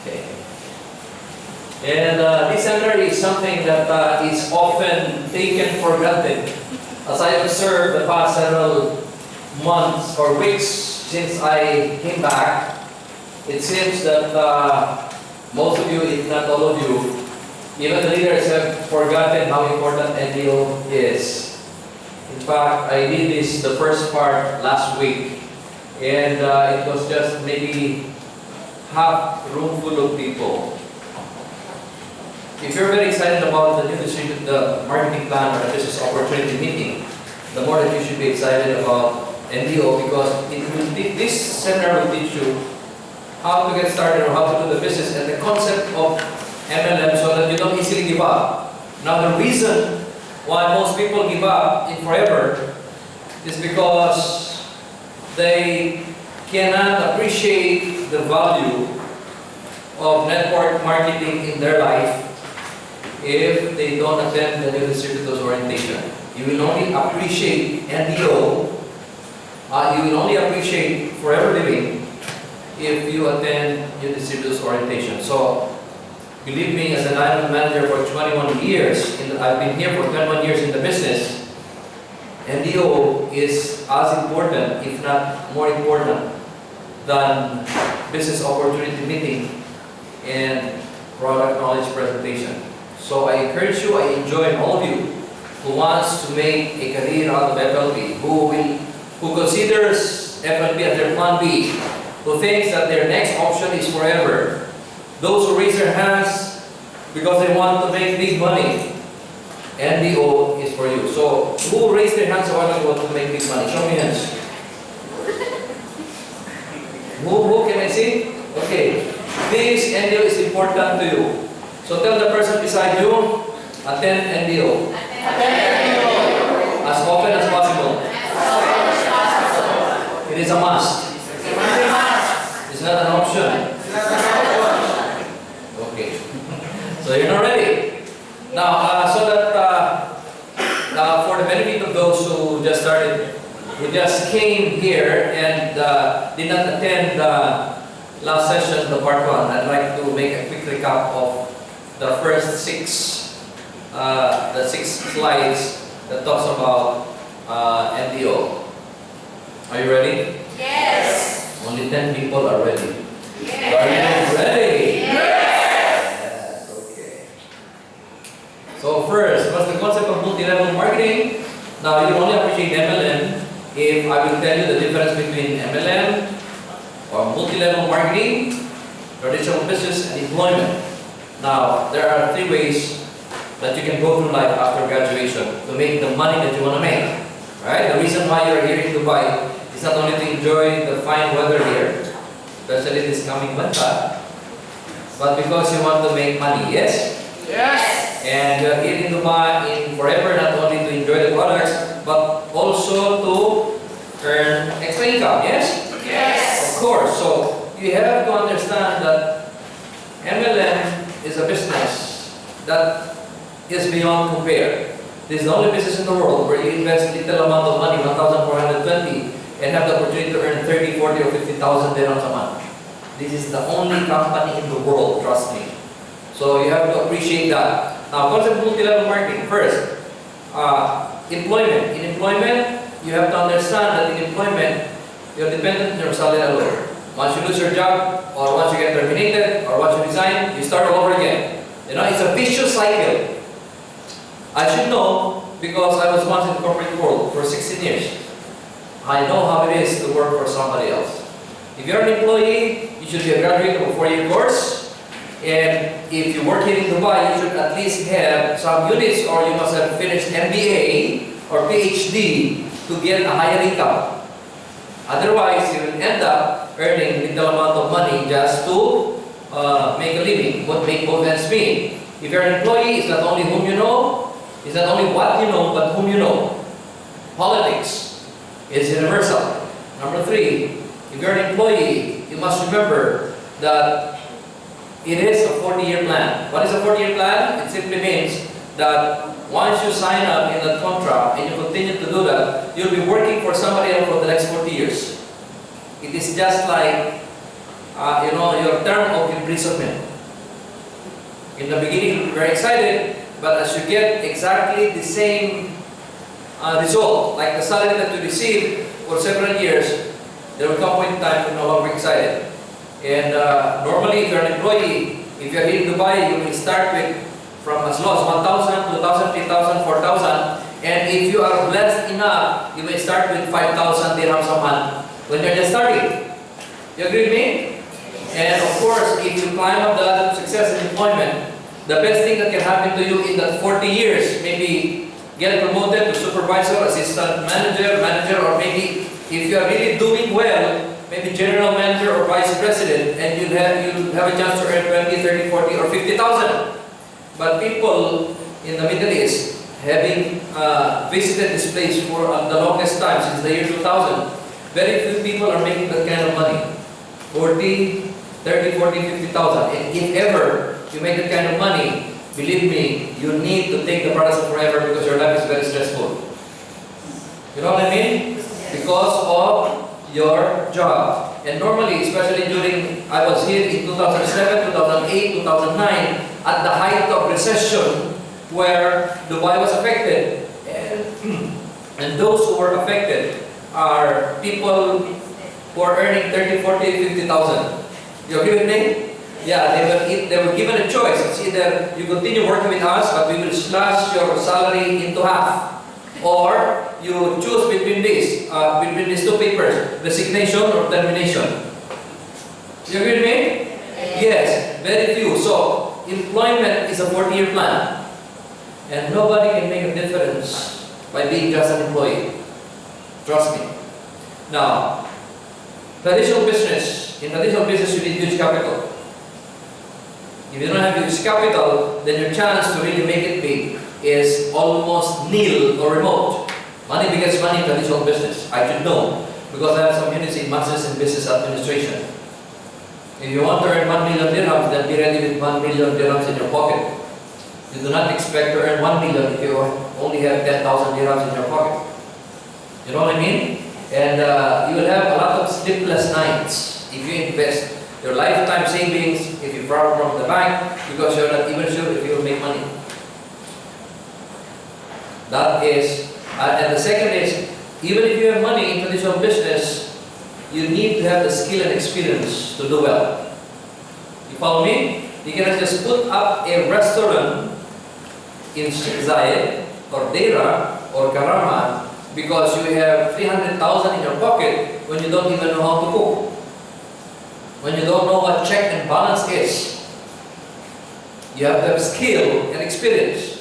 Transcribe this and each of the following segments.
Okay. And this seminar is something that is often taken for granted. As I observed the past several months or weeks since I came back, it seems that most of you, if not all of you, even the leaders have forgotten how important NDO is. In fact, I did this the first part last week, and it was just maybe half room full of people. If you're very excited about the marketing plan or the business opportunity meeting, the more that you should be excited about NDO, because this seminar will teach you how to get started or how to do the business and the concept of MLM so that you don't easily give up. Now, the reason why most people give up in forever is because they cannot appreciate the value of network marketing in their life if they don't attend the new distributors orientation. You will only appreciate NDO, you will only appreciate forever living if you attend your distributors orientation. So, believe me, as an island manager for 21 years, I've been here for 21 years in the business, NDO is as important, if not more important, than business opportunity meeting and product knowledge presentation. So I encourage you, I enjoin all of you who wants to make a career out of FLB, who considers FLB as their plan B, who thinks that their next option is forever. Those who raise their hands because they want to make big money, NDO is for you. So, who raised their hands or want to make big money? Show me hands. Who can I see? Okay. This NDO is important to you. So tell the person beside you, attend NDO. As often as possible. It is a must. It's not an option. Okay. So you're not ready. Now, so that for the benefit of those who just started, who just came here and did not attend the last session, the part 1, I'd like to make a quick recap of the first 6 slides that talks about NDO. Are you ready? Yes. Only 10 people are ready. Yes. Are you ready? Yes. Okay. So first, what's the concept of multi-level marketing? Now, you only appreciate MLM if I will tell you the difference between MLM or multi-level marketing, traditional business, and employment. Now, there are 3 ways that you can go through life after graduation to make the money that you want to make. Right? The reason why you're here in Dubai is not only to enjoy the fine weather here, especially this coming winter, but because you want to make money. Yes? Yes. And you're here in Dubai in forever, not only to enjoy the products, but also to earn extra income. Yes? Yes. Of course. So you have to understand that MLM is a business that is beyond compare. This is the only business in the world where you invest little amount of money, 1,420, and have the opportunity to earn 30, 40, or 50,000 dirhams a month. This is the only company in the world, trust me. So you have to appreciate that. Now, concept of multi-level marketing. First, employment. In employment, you have to understand that in employment, you're dependent on your salary alone. Once you lose your job, or once you get terminated, or once you resign, you start all over again. You know, it's a vicious cycle. I should know because I was once in the corporate world for 16 years. I know how it is to work for somebody else. If you're an employee, you should be a graduate of a 4-year course. And if you work here in Dubai, you should at least have some units, or you must have finished MBA or PhD to get a higher income. Otherwise, you will end up earning little amount of money just to make a living, but make both ends meet. If you're an employee, it's not only whom you know, it's not only what you know, but whom you know. Politics is universal. Number 3, if you're an employee, you must remember that it is a 40-year plan. What is a 40-year plan? It simply means that once you sign up in that contract and you continue to do that, you'll be working for somebody else for the next 40 years. It is just like your term of imprisonment. In the beginning, you're very excited, but as you get exactly the same result, like the salary that you receive for several years, there will come a point in time you're no longer excited. And normally, if you're an employee, if you're here in Dubai, you will start with from as low as 1,000, 2,000, 3,000, 4,000. And if you are blessed enough, you may start with 5,000 dirhams a month when you're just starting. You agree with me? And of course, if you climb up the ladder of success in employment, the best thing that can happen to you in that 40 years, maybe get promoted to supervisor, assistant manager, or maybe if you are really doing well, maybe general manager or vice president, and you'll have a chance to earn 20, 30, 40, or 50,000. But people in the Middle East, having visited this place for the longest time, since the year 2000, very few people are making that kind of money. 40, 30, 40, 50,000. And if ever you make that kind of money, believe me, you need to take the products of forever because your life is very stressful. You know what I mean? Because of your job. And normally, especially during, I was here in 2007, 2008, 2009, at the height of recession, where Dubai was affected. And those who were affected are people who are earning 30, 40, 50,000. You agree with me? Yeah, they were given a choice. It's either you continue working with us, but we will slash your salary into half. Or you choose between these two papers, resignation or termination. You agree with me? Yes, very few. So, employment is a 40-year plan. And nobody can make a difference by being just an employee. Trust me. Now, traditional business. In traditional business, you need huge capital. If you don't have huge capital, then your chance to really make it big is almost nil or remote. Money begets money in traditional business. I should know because I have some units in Masters in Business Administration. If you want to earn 1 million dirhams, then be ready with 1 million dirhams in your pocket. You do not expect to earn 1 million if you only have 10,000 dirhams in your pocket. You know what I mean? And you will have a lot of sleepless nights if you invest your lifetime savings, if you borrow from the bank, because you're not even sure if you'll make money. That is, and the second is, even if you have money in traditional business, you need to have the skill and experience to do well. You follow me? You cannot just put up a restaurant in Sheikh Zayed or Deira or Karama because you have 300,000 in your pocket when you don't even know how to cook. When you don't know what check and balance is. You have to have skill and experience.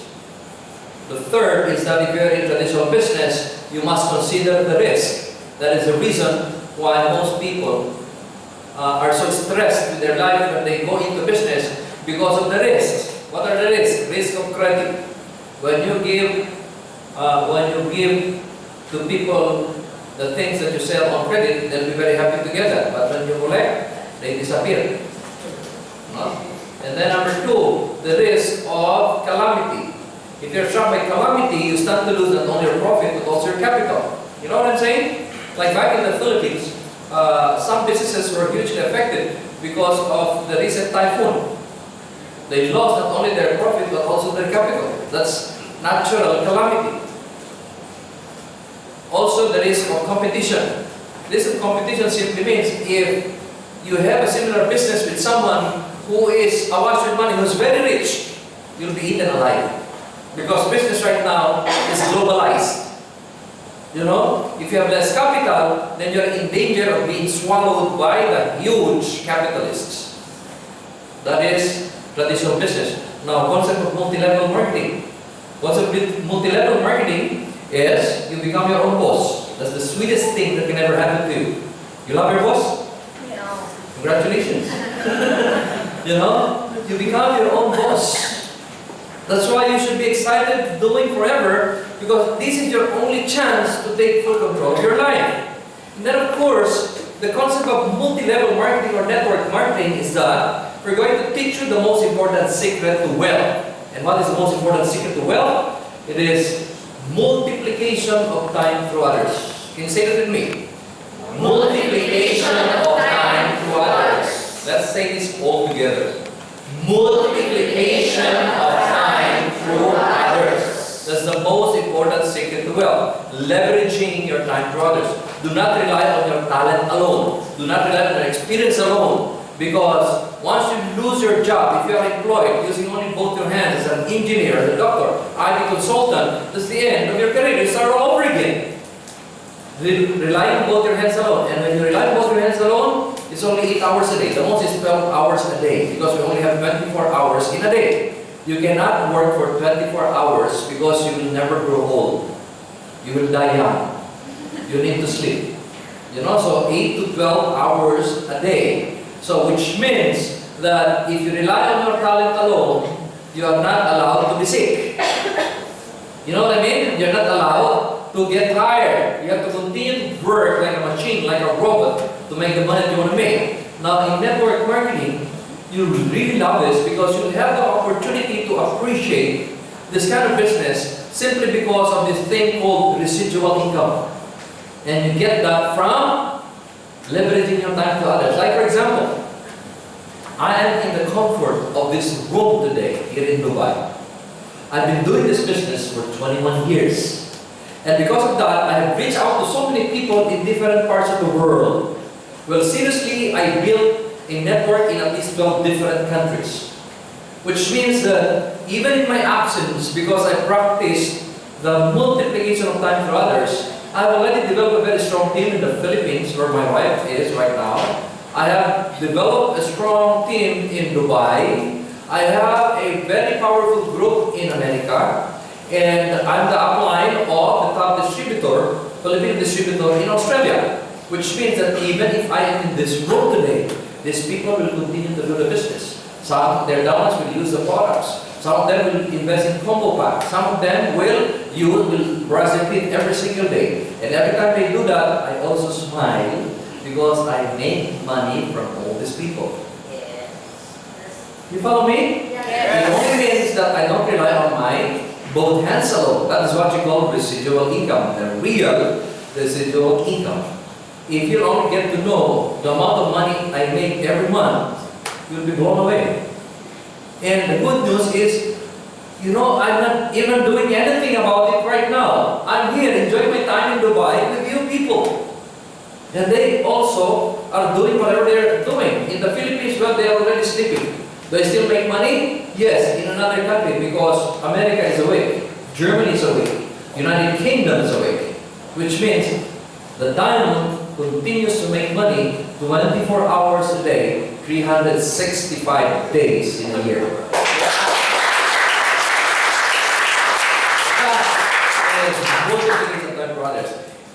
The third is that if you're in traditional business, you must consider the risk. That is the reason why most people are so stressed with their life when they go into business because of the risks. What are the risks? Risk of credit. When you give to people the things that you sell on credit, they'll be very happy to get that. But when you collect, they disappear. No? And then number two, the risk of calamity. If you're struck by calamity, you stand to lose not only your profit, but also your capital. You know what I'm saying? Like back in the Philippines, some businesses were hugely affected because of the recent typhoon. They lost not only their profit, but also their capital. That's natural calamity. Also, the risk of competition. Risk of competition simply means if you have a similar business with someone who is awash with money, who's very rich, you'll be eaten alive. Because business right now is globalized. You know, if you have less capital, then you're in danger of being swallowed by the huge capitalists. That is traditional business. Now, concept of multi-level marketing. Concept of multi-level marketing is you become your own boss. That's the sweetest thing that can ever happen to you. You love your boss? No. Congratulations. You know, you become your own boss. That's why you should be excited doing forever, because this is your only chance to take full control of your life. And then of course, the concept of multi-level marketing or network marketing is that we're going to teach you the most important secret to wealth. And what is the most important secret to wealth? It is multiplication of time through others. Can you say that with me? Multiplication of time through others. Let's say this all together. Multiplication of time through others. That's the most important secret to wealth. Leveraging your time through others. Do not rely on your talent alone. Do not rely on your experience alone. Because once you lose your job, if you are employed using only both your hands as an engineer, as a doctor, IT consultant, that's the end of your career. You start all over again. Relying on both your hands alone. And when you rely on both your hands alone, it's only 8 hours a day. The most is 12 hours a day because we only have 24 hours in a day. You cannot work for 24 hours because you will never grow old. You will die young. You need to sleep. You know, so 8 to 12 hours a day. So which means that if you rely on your talent alone, you are not allowed to be sick. You know what I mean? You're not allowed to get tired. You have to continue to work like a machine, like a robot, to make the money you want to make. Now in network marketing, you really love this because you have the opportunity to appreciate this kind of business simply because of this thing called residual income. And you get that from leveraging your time to others. Like for example, I am in the comfort of this room today here in Dubai. I've been doing this business for 21 years. And because of that, I have reached out to so many people in different parts of the world. Well, seriously, I built a network in at least 12 different countries. Which means that even in my absence, because I practiced the multiplication of time for others, I've already developed a very strong team in the Philippines, where my wife is right now. I have developed a strong team in Dubai. I have a very powerful group in America. And I'm the upline of the top distributor, Philippine distributor in Australia. Which means that even if I am in this room today, these people will continue to do the business. Some of their downlines will use the products. Some of them will invest in combo packs. Some of them will brush their teeth every single day. And every time they do that, I also smile because I make money from all these people. Yes. You follow me? Yes. It only means that I don't rely on my both hands alone. That is what you call residual income, the real residual income. If you only get to know the amount of money I make every month, you'll be blown away. And the good news is, you know, I'm not even doing anything about it right now. I'm here enjoying my time in Dubai with you people. And they also are doing whatever they're doing. In the Philippines, well, they're already sleeping. Do they still make money? Yes, in another country because America is awake, Germany is awake, United Kingdom is awake. Which means the diamond continues to make money 24 hours a day, 365 days in a year.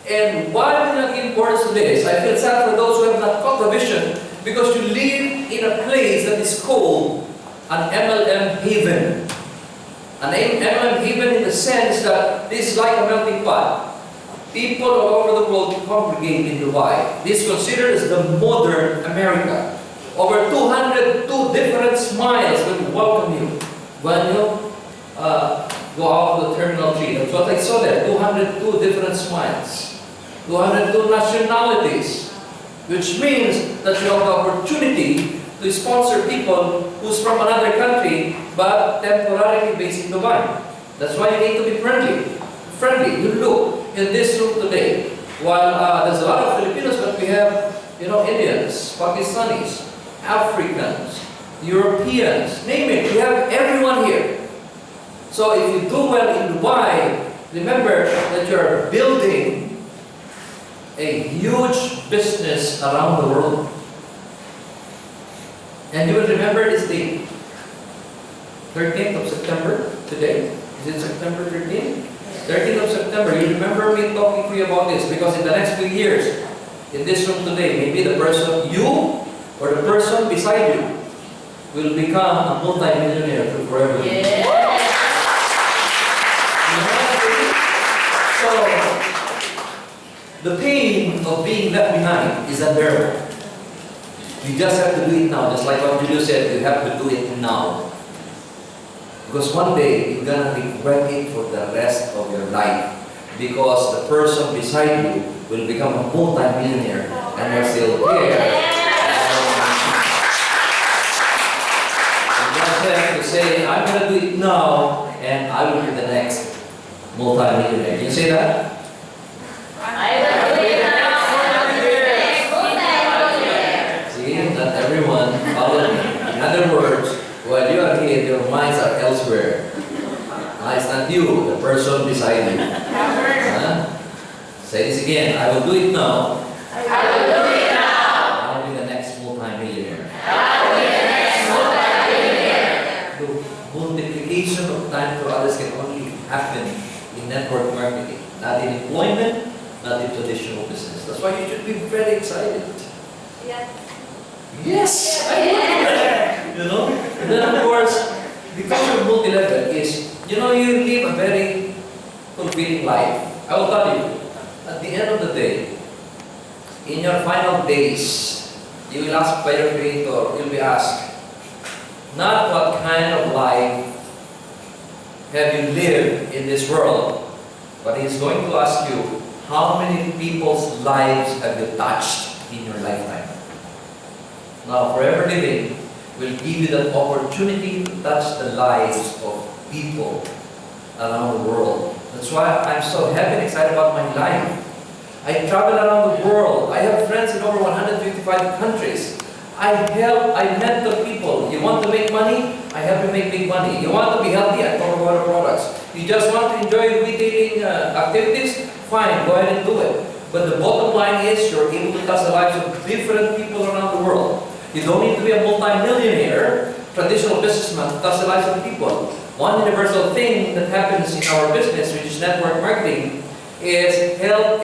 And why we not give importance to this? I feel sad for those who have not caught the vision because you live in a place that is called an MLM haven. An MLM haven in the sense that this is like a melting pot. People all over the world congregate in Dubai. This is considered as the modern America. Over 202 different smiles will welcome you when you go out of the Terminal 3. That's what I saw there, 202 different smiles. 202 nationalities. Which means that you have the opportunity to sponsor people who's from another country but temporarily based in Dubai. That's why you need to be friendly. You look in this room today. While there's a lot of Filipinos, but we have, you know, Indians, Pakistanis, Africans, Europeans, name it. We have everyone here. So if you do well in Dubai, remember that you're building a huge business around the world. And you will remember this date, 13th of September, today. Is it September 13th? 13th of September, you remember me talking to you about this because in the next few years, in this room today, maybe the person, you or the person beside you, will become a multi-millionaire forever. Yes. So, the pain of being left behind is unbearable. You just have to do it now, just like what Julio said, you have to do it now. Because one day, you're going to regret it for the rest of your life. Because the person beside you will become a multi-millionaire and you're still here. say, I'm going to do it now, and I will be the next multi-millionaire. Can you say that? I will do it now. See, not everyone follow me. In other words, while you are here, your minds are elsewhere. It's not you, the person beside you. Say this again. I will do it now. I will do it now. I will be the next multi-millionaire. I will be the next multi-millionaire. The multiplication of time to others can only happen in network marketing, not in employment, not in traditional business. That's why you should be very excited. Yes. Yes, I would. You know? And then of course, because you're multi-level is, you live a very fulfilling life. I will tell you, at the end of the day, in your final days, you will ask by your Creator, you'll be asked, not what kind of life have you lived in this world, but He's going to ask you, how many people's lives have you touched in your lifetime? Now, forever living will give you that opportunity to touch the lives of people around the world. That's why I'm so happy and excited about my life. I travel around the world. I have friends in over 155 countries. I mentor people. You want to make money? I help you make big money. You want to be healthy? I talk about our products. You just want to enjoy retailing activities? Fine, go ahead and do it. But the bottom line is you're able to touch the lives of different people around the world. You don't need to be a multi-millionaire, traditional businessman to touch the lives of people. One universal thing that happens in our business, which is network marketing, is health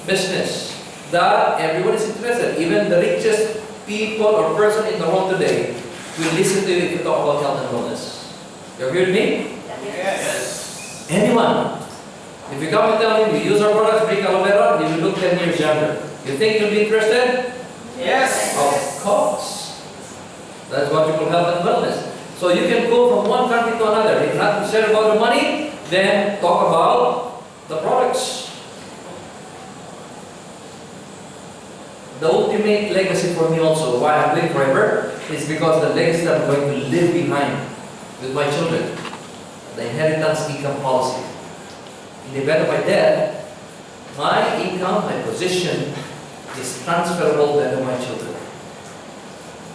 business that everyone is interested. Even the richest people or person in the world today will listen to you if you talk about health and wellness. You agree with me? Yes. Anyone. If you come and tell him, you use our products, drink aloe vera, you will look 10 years younger. You think you'll be interested? Yes. Of course. That's what you call health and wellness. So you can go from one country to another. If not concerned about the money, then talk about the products. The ultimate legacy for me also, why I'm living forever, is because the legacy that I'm going to leave behind with my children. The inheritance income policy. In the event of my death, my income, my position is transferable to my children.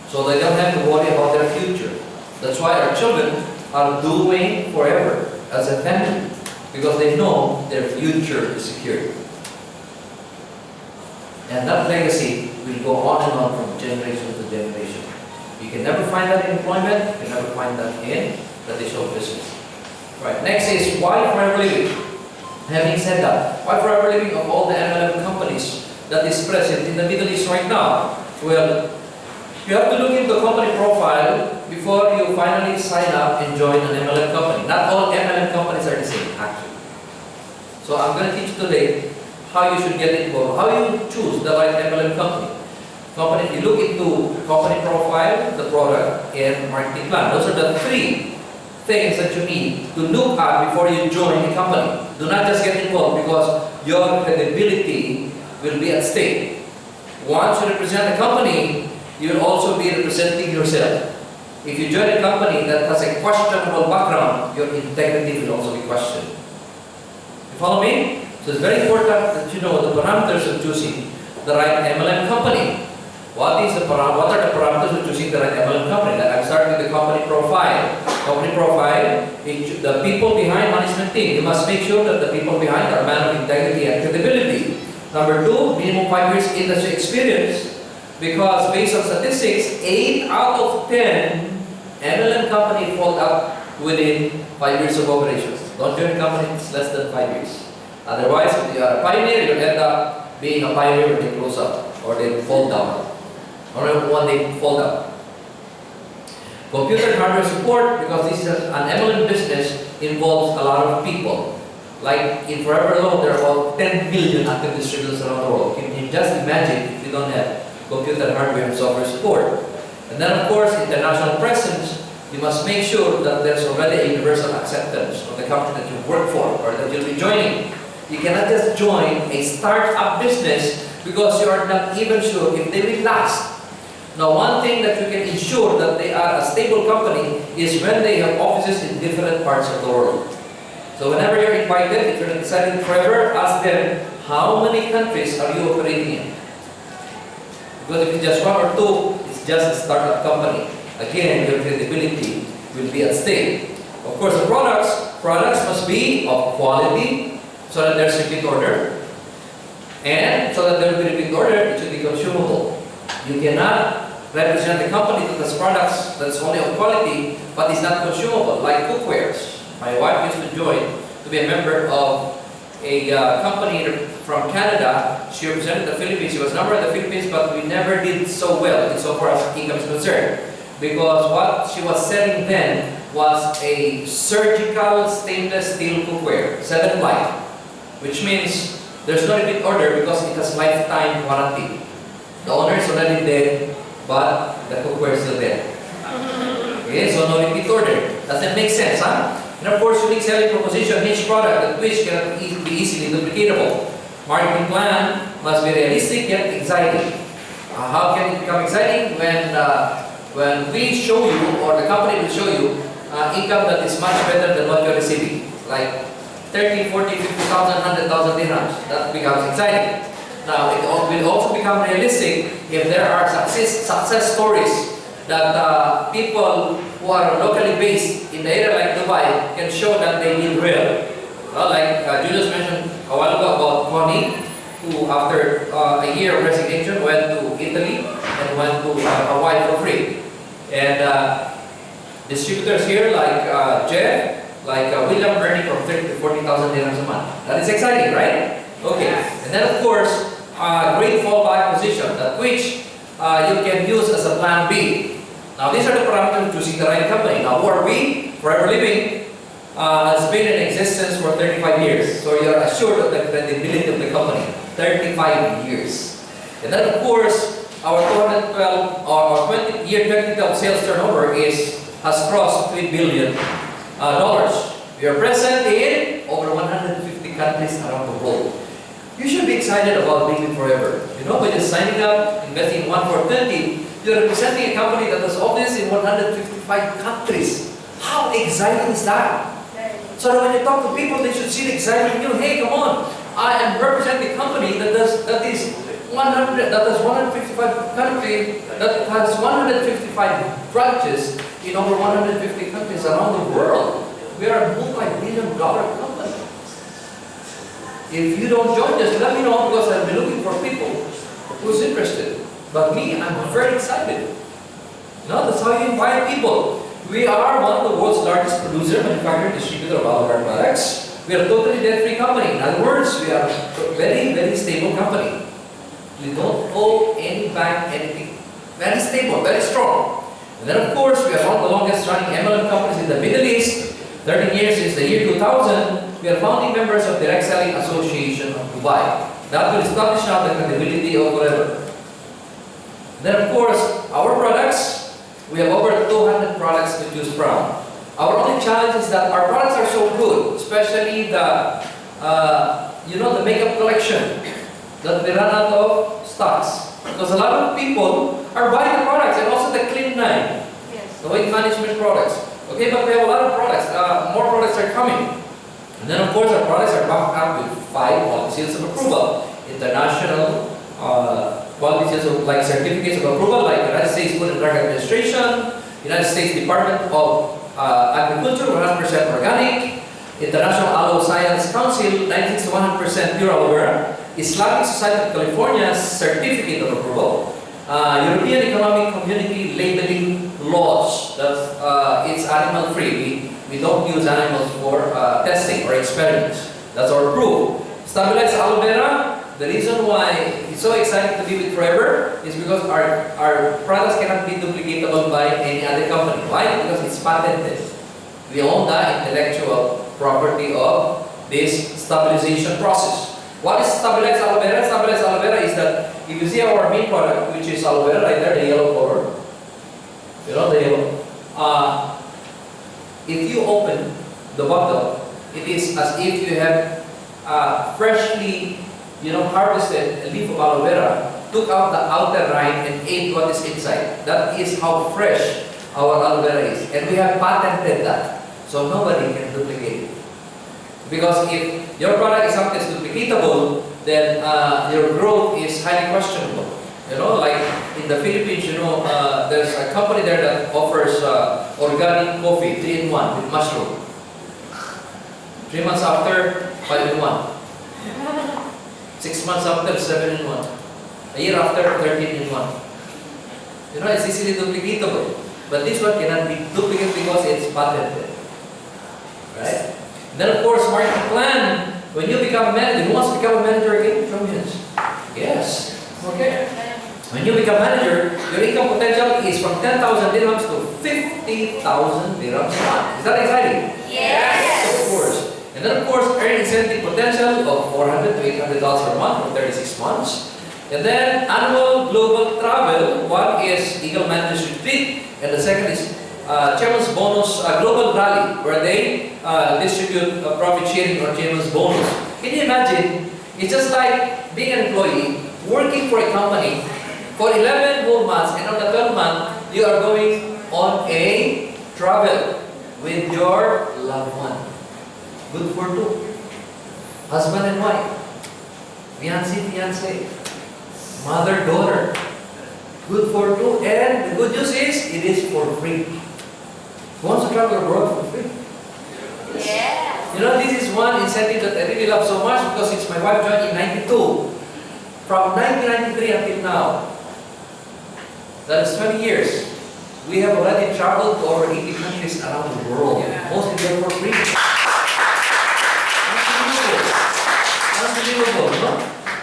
So they don't have to worry about their future. That's why our children are doing forever as a family, because they know their future is secure. And that legacy will go on and on from generation to generation. You can never find that in employment, you can never find that in traditional business. Right, next is why forever living? Having said that, why forever living of all the MLM companies that is present in the Middle East right now? Well, you have to look into the company profile before you finally sign up and join an MLM company. Not all MLM companies are the same, actually. So I'm going to teach you today how you should get involved, how you choose the right MLM company. You look into company profile, the product, and marketing plan. Those are the three things that you need to look at before you join the company. Do not just get involved because your credibility will be at stake. Once you represent a company, you will also be representing yourself. If you join a company that has a questionable background, your integrity will also be questioned. You follow me? So it's very important that you know the parameters of choosing the right MLM company. What are the parameters of choosing the right MLM company? I'm starting with the company profile. Company profile, the people behind management team. You must make sure that the people behind are men of integrity and credibility. Number two, minimum 5 years industry experience. Because based on statistics, 8 out of 10 MLM company fold up within 5 years of operations. Don't join a company that's less than 5 years. Otherwise, if you are a pioneer, you'll end up being a pioneer when they close up or they fall down. Or when they fall down. Computer and hardware support, because this is an MLM business, involves a lot of people. Like in Forever alone, there are about 10 million active distributors around the world. Can you just imagine if you don't have computer, hardware, and software support? And then of course, international presence, you must make sure that there's already a universal acceptance of the company that you work for or that you'll be joining. You cannot just join a start-up business because you are not even sure if they will last. Now, one thing that you can ensure that they are a stable company is when they have offices in different parts of the world. So whenever you're invited, if you're deciding forever, ask them, how many countries are you operating in? Because if it's just one or two, it's just a startup company. Again, your credibility will be at stake. Of course, the products must be of quality so that there's repeat order. And so that there will be repeat order, it should be consumable. You cannot represent a company that has products that's only of quality but is not consumable, like cookwares. My wife used to join to be a member of a company from Canada. She represented the Philippines. She was a number in the Philippines, but we never did so well insofar as income is concerned. Because what she was selling then was a surgical stainless steel cookware, 7-ply, which means there's no repeat order because it has lifetime warranty. The owner is already dead, but the cookware is still there. Okay, so no repeat order. Doesn't make sense, huh? And of course, unique selling proposition, niche product that which cannot be easily duplicatable. Marketing plan must be realistic yet exciting. How can it become exciting? When we show you, or the company will show you, income that is much better than what you're receiving. Like 30, 40, 50,000, 100,000 dirhams. That becomes exciting. Now, it will also become realistic if there are success stories that people who are locally based in the area like Dubai can show that they did well. Like Julius mentioned a while ago about Connie, who after a year of resignation went to Italy and went to Hawaii for free. And distributors here like Jeff, like William earning from 30 to 40,000 dirhams a month. That is exciting, right? Okay. And then of course, great fallback position that which you can use as a plan B. Now these are the parameters of choosing the right company. Now who are we? Forever Living has been in existence for 35 years. So you're assured of the credibility of the company. 35 years. And then of course, our 2012 or 20-year 2012 sales turnover has crossed $3 billion. We are present in over 150 countries around the world. You should be excited about Living Forever. You know, by just signing up, investing in 1 for 20, you're representing a company that has offices in 155 countries. How exciting is that? So that when you talk to people, they should see the excitement in you. Hey, come on! I am representing a company that has 155 countries, that has 155 branches in over 150 countries around the world. We are a multi-billion-dollar company. If you don't join us, let me know because I'll be looking for people who's interested. But me, I'm very excited. No, that's how you invite people. We are one of the world's largest producer, manufacturer, distributor of all of our products. We are a totally debt-free company. In other words, we are a very, very stable company. We don't owe any bank anything. Very stable, very strong. And then of course, we are one of the longest running MLM companies in the Middle East. 13 years since the year 2000. We are founding members of Direct Selling Association of Dubai. That will establish now the credibility of Forever. Then of course, our products, we have over 200 products to choose from. Our only challenge is that our products are so good, especially the makeup collection, that we run out of stocks. Because a lot of people are buying the products and also the Clean 9, the weight management products. Okay, but we have a lot of products. More products are coming. And then of course our products are backed up with 5 quality seals of approval. International quality seals of, like certificates of approval, like United States Food and Drug Administration, United States Department of Agriculture, 100% organic, International Aloe Science Council, 96 to 100% pure aloe vera, Islamic Society of California's certificate of approval, European Economic Community labeling laws. That's it's animal free. We don't use animals for testing or experiments. That's our proof. Stabilized aloe vera. The reason why it's so exciting to be with Forever is because our products cannot be duplicatable by any other company. Why? Because it's patented. We own the intellectual property of this stabilization process. What is stabilized aloe vera? Stabilized aloe vera is that if you see our main product, which is aloe vera, right there, the yellow color, you know, the yellow. If you open the bottle, it is as if you have freshly, harvested a leaf of aloe vera, took out the outer rind and ate what is inside. That is how fresh our aloe vera is. And we have patented that. So nobody can duplicate it. Because if your product is something that's duplicatable, then your growth is highly questionable. You know, like in the Philippines, you know, there's a company there that offers organic coffee, 3-in-1 with mushroom. 3 months after, 5-in-1. 6 months after, 7-in-1. A year after, 13-in-1. You know, it's easily duplicatable. But this one cannot be duplicated because it's patented. Right? Then of course, marketing plan. When you become a manager, who wants to become a manager again? Show me hands. Yes. Okay. When you become manager, your income potential is from 10,000 dirhams to 50,000 dirhams a month. Is that exciting? Yes. Of course. And then of course, earn incentive potential of $400 to $800 per month for 36 months. And then annual global travel. One is Eagle Managers Retreat, and the second is Chairman's Bonus Global Rally, where they distribute profit sharing or Chairman's Bonus. Can you imagine? It's just like being an employee, working for a company for 11 whole months, and on the 12th month, you are going on a travel with your loved one. Good for two. Husband and wife. Fiancé. Mother, daughter. Good for two. And the good news is, it is for free. Who wants to travel abroad for free? Yes. You know, this is one incentive that I really love so much because since my wife joined in 92, from 1993 until now, that is 20 years, we have already traveled to over 80 countries around the world. Most of them for free. Unbelievable, no?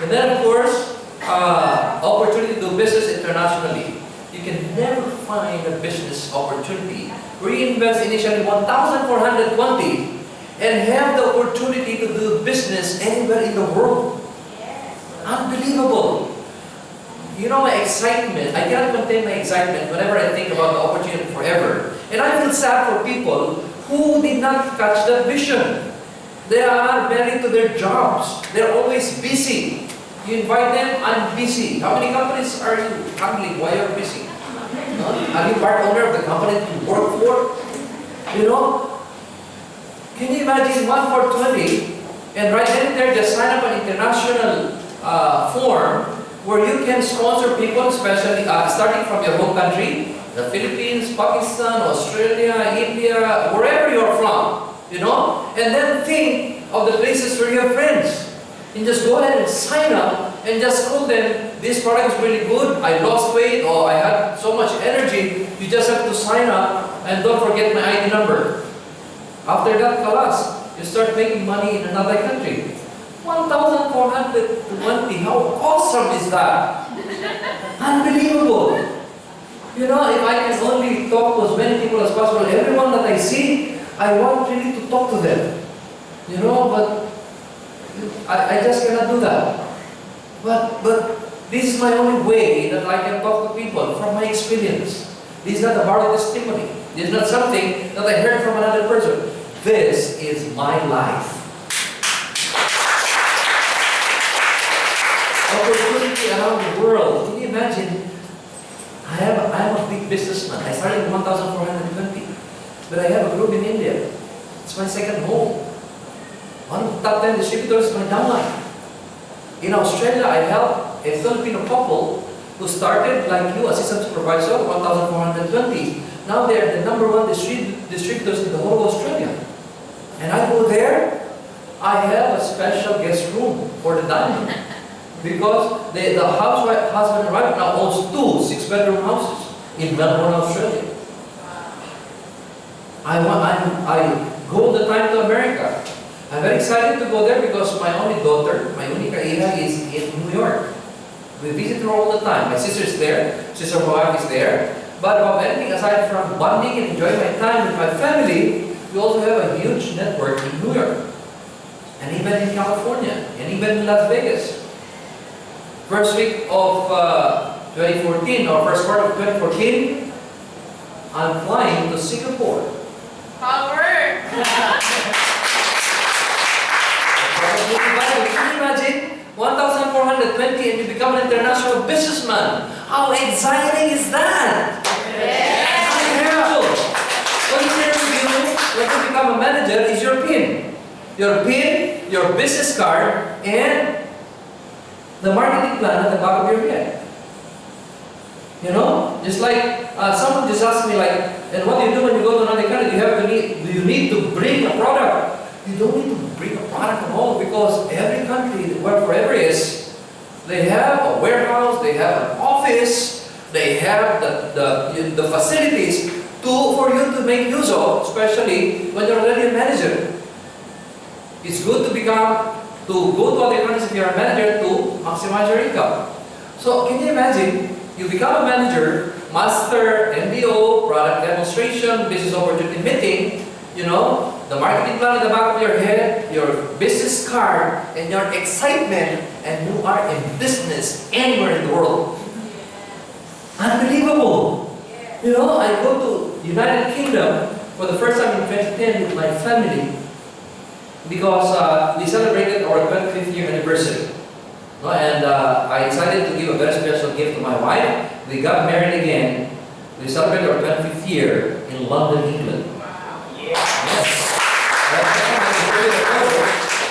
And then of course, opportunity to do business internationally. You can never find a business opportunity where you invest initially 1,420 and have the opportunity to do business anywhere in the world. Yes. Unbelievable. You know my excitement, I cannot contain my excitement whenever I think about the opportunity forever. And I feel sad for people who did not catch that vision. They are married to their jobs. They're always busy. You invite them, I'm busy. How many companies are you handling while you're busy? Are you part owner of the company you work for? You know? Can you imagine 1 for 20 and right then and there just sign up an international form where you can sponsor people, especially starting from your home country, the Philippines, Pakistan, Australia, India, wherever you're from, you know? And then think of the places where you have friends. And just go ahead and sign up and just call them, this product is really good, I lost weight, or I had so much energy, you just have to sign up and don't forget my ID number. After that, kalas, you start making money in another country. 1,420, how awesome is that? Unbelievable. You know, if I can only talk to as many people as possible, everyone that I see, I want really to talk to them. You know, but I just cannot do that. But this is my only way that I can talk to people from my experience. This is not a borrowed testimony. This is not something that I heard from another person. This is my life. Opportunity around the world. Can you imagine? I'm a big businessman. I started in 1,420. But I have a group in India. It's my second home. One of the top 10 distributors is my downline. In Australia, I helped a Filipino couple who started, like you, assistant supervisor, 1,420. Now they are the #1 distributors in the whole of Australia. And I go there, I have a special guest room for the dining. Because the husband and wife now owns 2 6-bedroom houses in Melbourne, Australia. I go all the time to America. I'm very excited to go there because my only daughter, my única hija, is in New York. We visit her all the time. My sister is there, sister of my wife is there. But above anything, aside from bonding and enjoying my time with my family, we also have a huge network in New York. And even in California, and even in Las Vegas. First week of 2014, or first quarter of 2014, I'm flying to Singapore. Power. Can you imagine? 1,420 and you become an international businessman. How exciting is that? Yes. Incredible. What is there with you when you become a manager is your PIN. Your PIN, your business card, and the marketing plan at the back of your head. You know, just like someone just asked me, like, and what do you do when you go to another country? Do you need to bring a product? You don't need to bring a product at all, because every country, wherever it is, they have a warehouse, they have an office, they have the facilities for you to make use of, especially when you're already a manager. It's good to go to other countries if you're a manager to maximize your income. So can you imagine? You become a manager, master MBO, product demonstration, business opportunity meeting, you know, the marketing plan at the back of your head, your business card, and your excitement, and you are in business anywhere in the world. Unbelievable. You know, I go to United Kingdom for the first time in 2010 with my family because we celebrated our 25th year anniversary. And I decided to give a very special gift to my wife. We got married again. We celebrated our 25th year in London, England. Wow. Yes.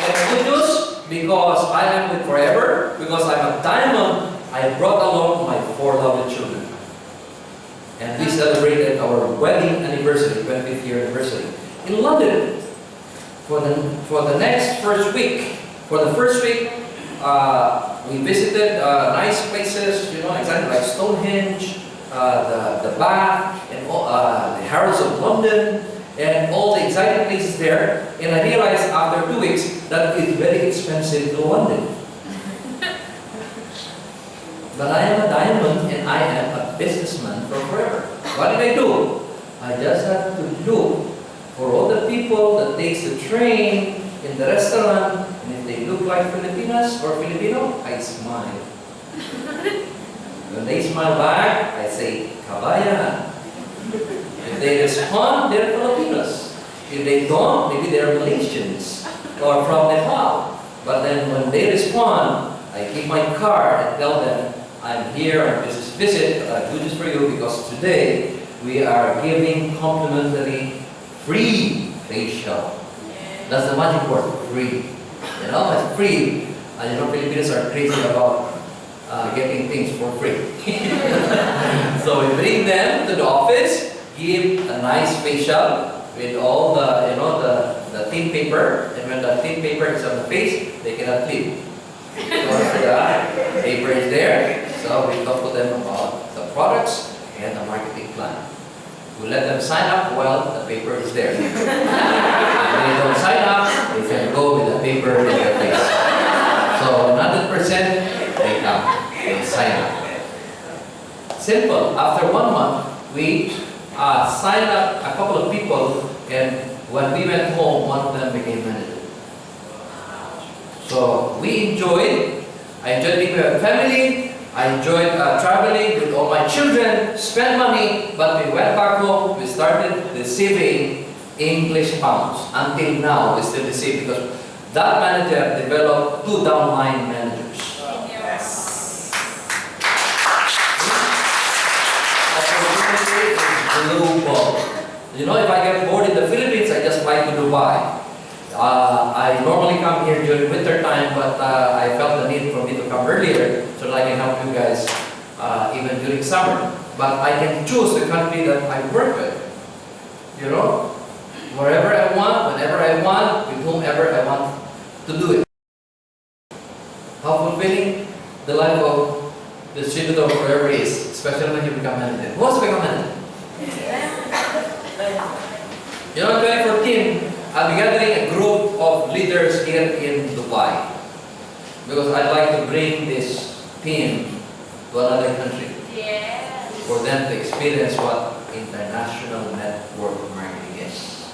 And good news, because I am with forever, because I'm a diamond, I brought along my 4 lovely children. And we celebrated our wedding anniversary, 25th year anniversary, in London. For the first week, we visited nice places, you know, exactly like Stonehenge, the Bath, and all, the Harrods of London, and all the exciting places there. And I realized after 2 weeks that it's very expensive to London. But I am a diamond and I am a businessman for forever. What did I do? I just had to look for all the people that takes the train in the restaurant, and if they look like Filipinas or Filipino, I smile. When they smile back, I say, Kabayan. If they respond, they're Filipinos. If they don't, maybe they're Malaysians or from Nepal. But then when they respond, I give my card and tell them, I'm here on business visit, but I do this for you because today we are giving complimentary free facial. That's the magic word, free. You know, it's free. And you know, Filipinos are crazy about getting things for free. So we bring them to the office, give a nice facial with all the, you know, the thin paper, and when the thin paper is on the face, they cannot leave. So the paper is there, so we talk to them about the products and the marketing plan. We let them sign up while the paper is there. If they don't sign up, they can go with the paper in their face. So 100% they come, they sign up. Simple. After 1 month, we signed up a couple of people, and when we went home, one of them became manager. So we enjoyed. I enjoyed being with my family. I enjoyed traveling with all my children, spent money, but we went back home, we started receiving English pounds. Until now, we still receive, because that manager developed 2 downline managers. Yes. Opportunity is global. You know, if I get bored in the Philippines, I just fly to Dubai. I normally come here during winter time, but I felt the need for me to come earlier so that I can help you guys even during summer. But I can choose the country that I work with. You know, wherever I want, whenever I want, with whomever I want to do it. How fulfilling the life of the distributor forever is, especially when you become manager. Who wants to become manager? You know, in 2014, I'll be gathering a group of leaders here in Dubai, because I'd like to bring this team to another country Yes. for them to experience what international network marketing is.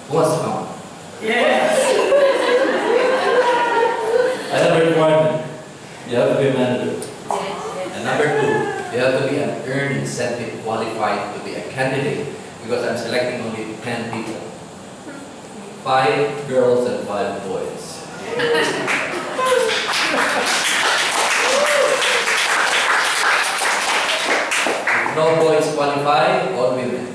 Who wants to come? Yes. I have a requirement. You have to be a manager. Yes. And number 2, you have to be an earned incentive qualified to be a candidate, because I'm selecting only 10 people. 5 girls and 5 boys. If no boys qualify, all women.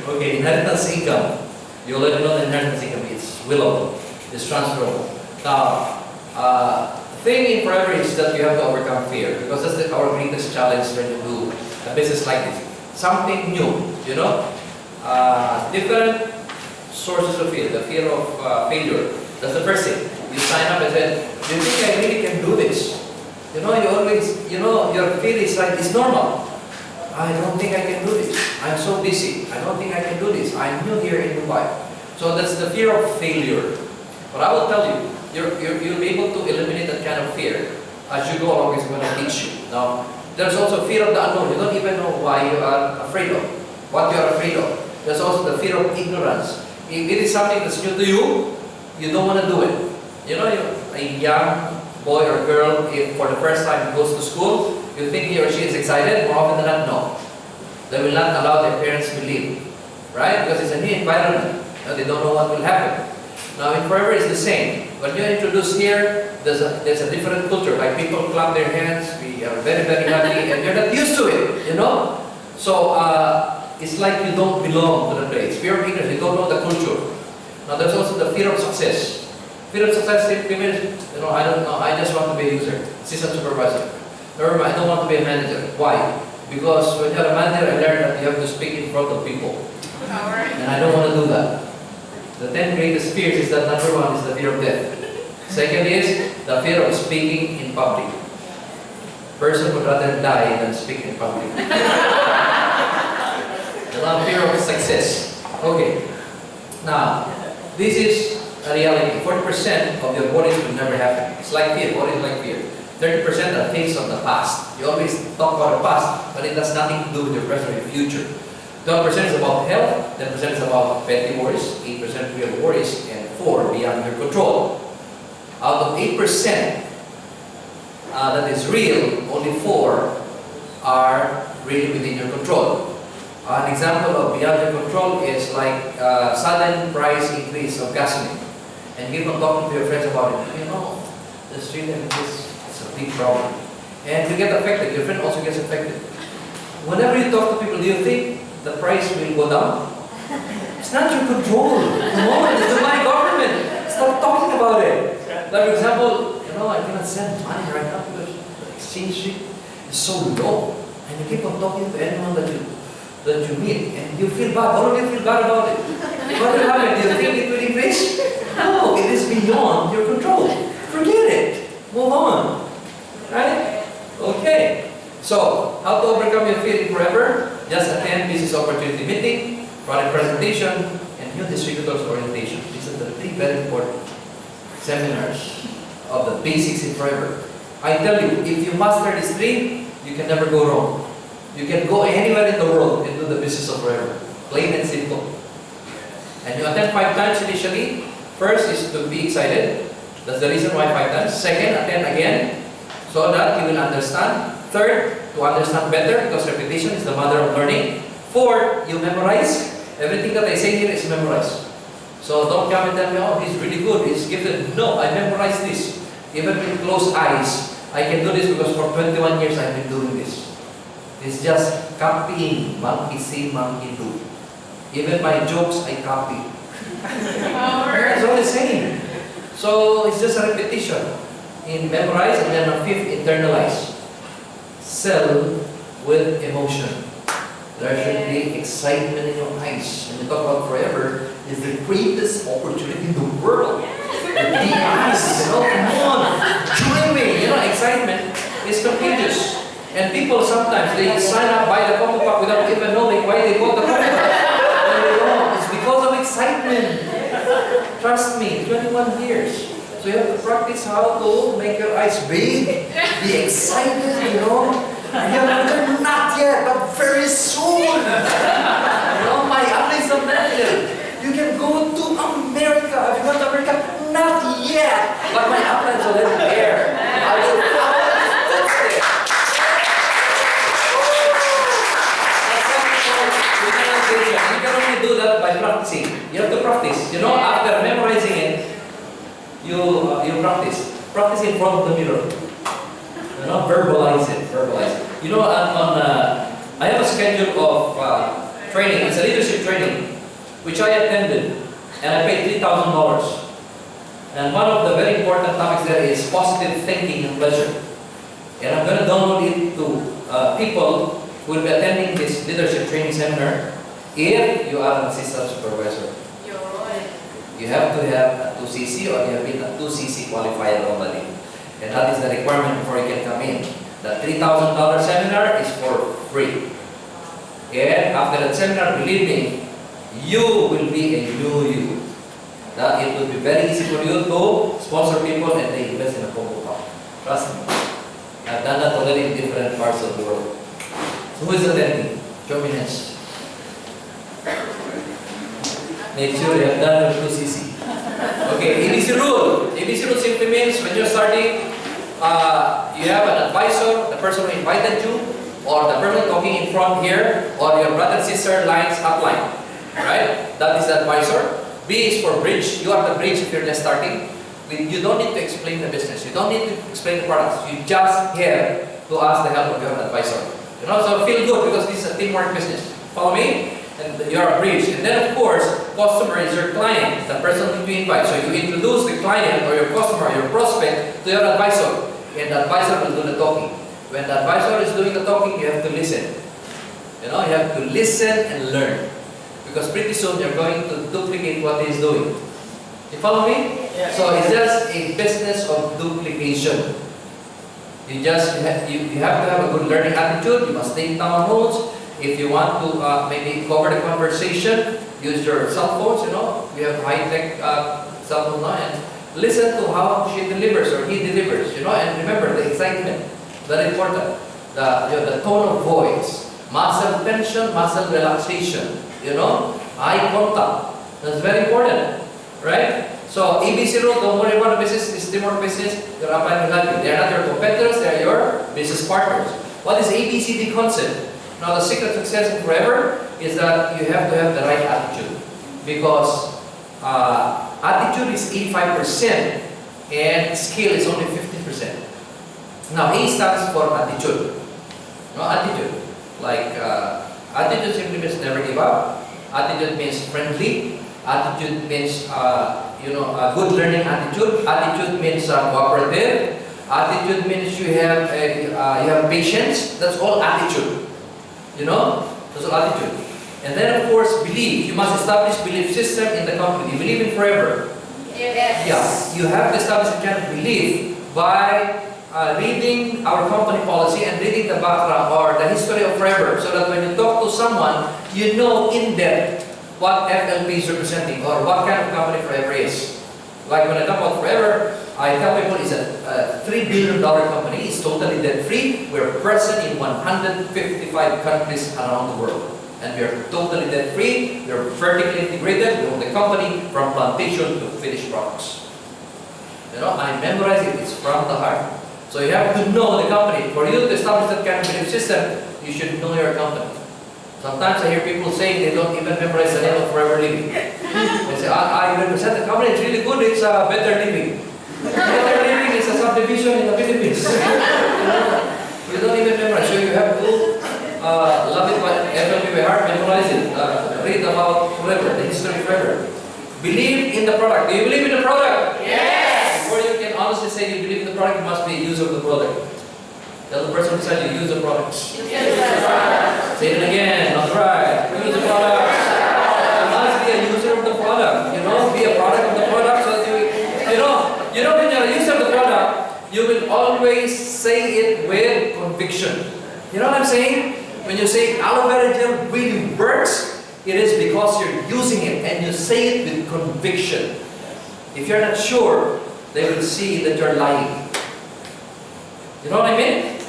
Okay, inheritance income. You already know the inheritance income. It's willable. It's transferable. Now, the thing in forever is that you have to overcome fear, because that's our greatest challenge when you do a business like this. Something new, you know? Different sources of fear. The fear of failure. That's the first thing. You sign up and say, do you think I really can do this? You know, you always, your fear is like, it's normal. I don't think I can do this. I'm so busy. I don't think I can do this. I'm new here in Dubai. So that's the fear of failure. But I will tell you, you'll be able to eliminate that kind of fear as you go along. It's going to teach you. Now, there's also fear of the unknown. You don't even know why you are afraid of, what you are afraid of. There's also the fear of ignorance. If it is something that's new to you, you don't want to do it. You know, a young boy or girl, if for the first time goes to school, you think he or she is excited, more often than not, no. They will not allow their parents to leave, right? Because it's a new environment. They don't know what will happen. Now in forever it's the same. When you introduce here, there's a different culture. Like people clap their hands, we are very, very happy, and you're not used to it, you know? So it's like you don't belong to the place. Fear of ignorance, you don't know the culture. Now there's also the fear of success. Fear of success simply means, I don't know, I just want to be a user, assistant supervisor. Remember, I don't want to be a manager. Why? Because when you're a manager, I learned that you have to speak in front of people. And I don't want to do that. The 10 greatest fears is that number 1 is the fear of death. Second is the fear of speaking in public. Person would rather die than speak in public. The fear of success. Okay. Now, this is a reality. 40% of your worries will never happen. It's like fear. What is like fear? 30% are things of the past. You always talk about the past, but it has nothing to do with your present or your future. 12% is about health, 10% is about petty worries, 8% real worries, and 4% beyond your control. Out of 8% that is real, only 4 are really within your control. An example of beyond your control is like sudden price increase of gasoline. And keep on talking to your friends about it. The street and this is a big problem. And you get affected, your friend also gets affected. Whenever you talk to people, do you think the price will go down? It's not your control. The moment it's the money government. Stop talking about it. Like for example, I cannot send money right now because the exchange rate is so low. And you keep on talking to anyone that you meet, and you feel bad. All of you feel bad about it. What will happen? Do you think it will increase? No, it is beyond your control. Forget it. Move on. Right? Okay. So, how to overcome your fear forever? Just attend business opportunity meeting, product presentation, and new distributors orientation. These are the 3 very important seminars of the basics in forever. I tell you, if you master these 3, you can never go wrong. You can go anywhere in the world and do the business of forever. Plain and simple. And you attend 5 times initially. First is to be excited. That's the reason why 5 times. Second, attend again so that you will understand. Third, to understand better because repetition is the mother of learning. 4, you memorize. Everything that I say here is memorized. So don't come and tell me, oh, he's really good, he's gifted. No, I memorized this. Even with closed eyes, I can do this because for 21 years I've been doing this. It's just copying. Monkey see, monkey do. Even my jokes, I copy. It's all the same. So it's just a repetition. In memorize and then on 5th, internalize. Sell with emotion. There should be excitement in your eyes. When you talk about forever, it's the greatest opportunity in the world. The eyes, come on, join me. Excitement is contagious. And people sometimes, they sign up, buy the coffee cup without even knowing why they bought the coffee cup. And they don't. It's because of excitement. Trust me, 21 years. So you have to practice how to make your eyes big, be excited, not yet, but very soon. My eyes are massive. You can go to America. Have you gone to America? Not yet. But my upline is already there. I will follow his footsteps. You can only do that by practicing. You have to practice. After memorizing it, you practice. Practice in front of the mirror. You know, verbalize it. Verbalize it. You know, I have a schedule of training. It's a leadership training, which I attended, and I paid $3,000. And one of the very important topics there is positive thinking and pleasure. And I'm going to download it to people who will be attending this leadership training seminar. If you are an assistant supervisor, you have to have a 2CC or you have been a 2CC qualifier already. And that is the requirement before you can come in. The $3,000 seminar is for free. And after that seminar, believe me, you will be a new you. That it will be very easy for you to sponsor people and they invest in a combo account. Trust me. I've done that already in different parts of the world. So who is attending? Show me hands. Make sure you have done with 2CC. Okay, ABC rule. ABC rule simply means when you're starting, you have an advisor, the person who invited you, or the person talking in front here, or your brother and sister lines upline. Right? That is the advisor. B is for bridge. You are the bridge if you're just starting. You don't need to explain the business. You don't need to explain the products. You just here to ask the help of your advisor. You know, so feel good because this is a teamwork business. Follow me? And you're a bridge. And then of course, customer is your client, the person that you invite. So you introduce the client or your customer, your prospect to your advisor. And the advisor will do the talking. When the advisor is doing the talking, you have to listen. You know, you have to listen and learn. Because pretty soon you're going to duplicate what he's doing. You follow me? Yes. So it's just a business of duplication. You have to have a good learning attitude. You must take down notes. If you want to maybe cover the conversation, use your cell phones. You know, we have high-tech cell phones now, and listen to how she delivers or he delivers. You know, and remember the excitement. Very important. The tone of voice, muscle tension, muscle relaxation. You know, eye contact. That's very important, right? So ABC rule, don't worry about the business, this teamwork business, your upline will help you. They're not your competitors, they're your business partners. What is ABCD concept? Now the secret to success in forever is that you have to have the right attitude. Because attitude is 85% and skill is only 15%. Now A stands for attitude. No, attitude. Like attitude simply means never give up. Attitude means friendly. Attitude means a good learning attitude. Attitude means cooperative. Attitude means you have patience. That's all attitude. You know, that's all attitude. And then of course belief. You must establish belief system in the company. You believe in forever. Yes. Yeah, you have to establish a kind of belief by reading our company policy and reading the background or the history of forever, so that when you talk to someone, you know in depth what FLP is representing or what kind of company forever is. Like when I talk about forever, I tell people it's a $3 billion company. It's totally debt-free. We're present in 155 countries around the world. And we are totally debt-free. We are vertically integrated. We own the company from plantation to finished products. You know, I memorize it. It's from the heart. So you have to know the company. For you to establish that kind of belief system, you should know your company. Sometimes I hear people saying they don't even memorize the name of Forever Living. They say, I represent the company, it's really good, it's Better Living. Better Living is a subdivision in the Philippines. You don't even memorize, so you have to love it by FLP by heart, memorize it, read about Forever, the history of Forever. Believe in the product. Do you believe in the product? Yes. Before you can honestly say you believe in the product, you must be a user of the product. Tell the person beside you, use the products. Say it again, not right. Use the products. You must be a user of the product. You know, be a product of the product. So that you know when you're a user of the product, you will always say it with conviction. You know what I'm saying? When you say aloe vera gel really works, it is because you're using it and you say it with conviction. If you're not sure, they will see that you're lying. You know what I mean?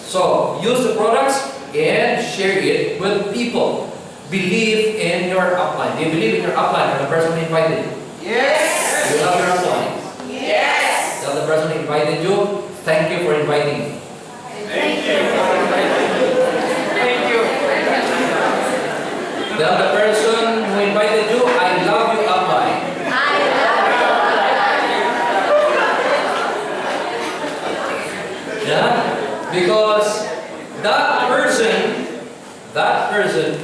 So, use the products and share it with people. Believe in your upline. Do you believe in your upline or the person who invited you? Yes. Do you love your upline? Yes. Tell the person who invited you, thank you for inviting me. Thank you. Thank you. Tell the person who invited you, I love you upline. I love you. that person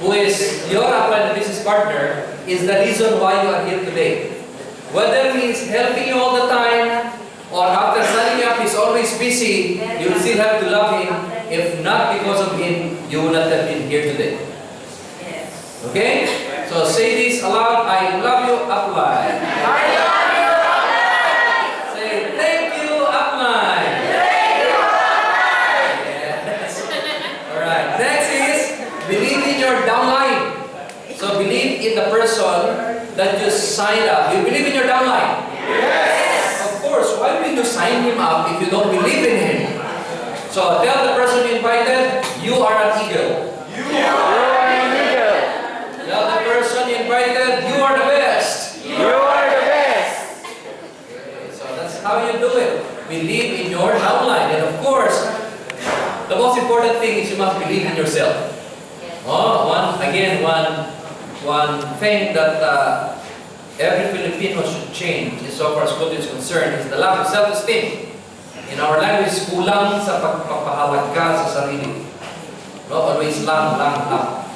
who is your upline business partner is the reason why you are here today. Whether he is helping you all the time or after signing up he's always busy, you will still have to love him. If not because of him, you would not have been here today. Okay? So say this aloud. I love you, upline. I love you, upline. Say thank you, upline. Thank you, upline. Yes. Alright. Next is believe in your downline. So believe in the person that you signed up. You believe in your downline? Yes. Of course. Why will you sign him up if you don't believe in him? So tell the person you invited, you are an eagle. You are an eagle. Tell the person you invited, you are the best. You are the best. Okay, so that's how you do it. Believe in your downline. And of course, the most important thing is you must believe in yourself. One thing that every Filipino should change is so far as culture is concerned is the lack of self-esteem. In our language, kulang sa pagpapahalaga sa sarili. No, always lang. No?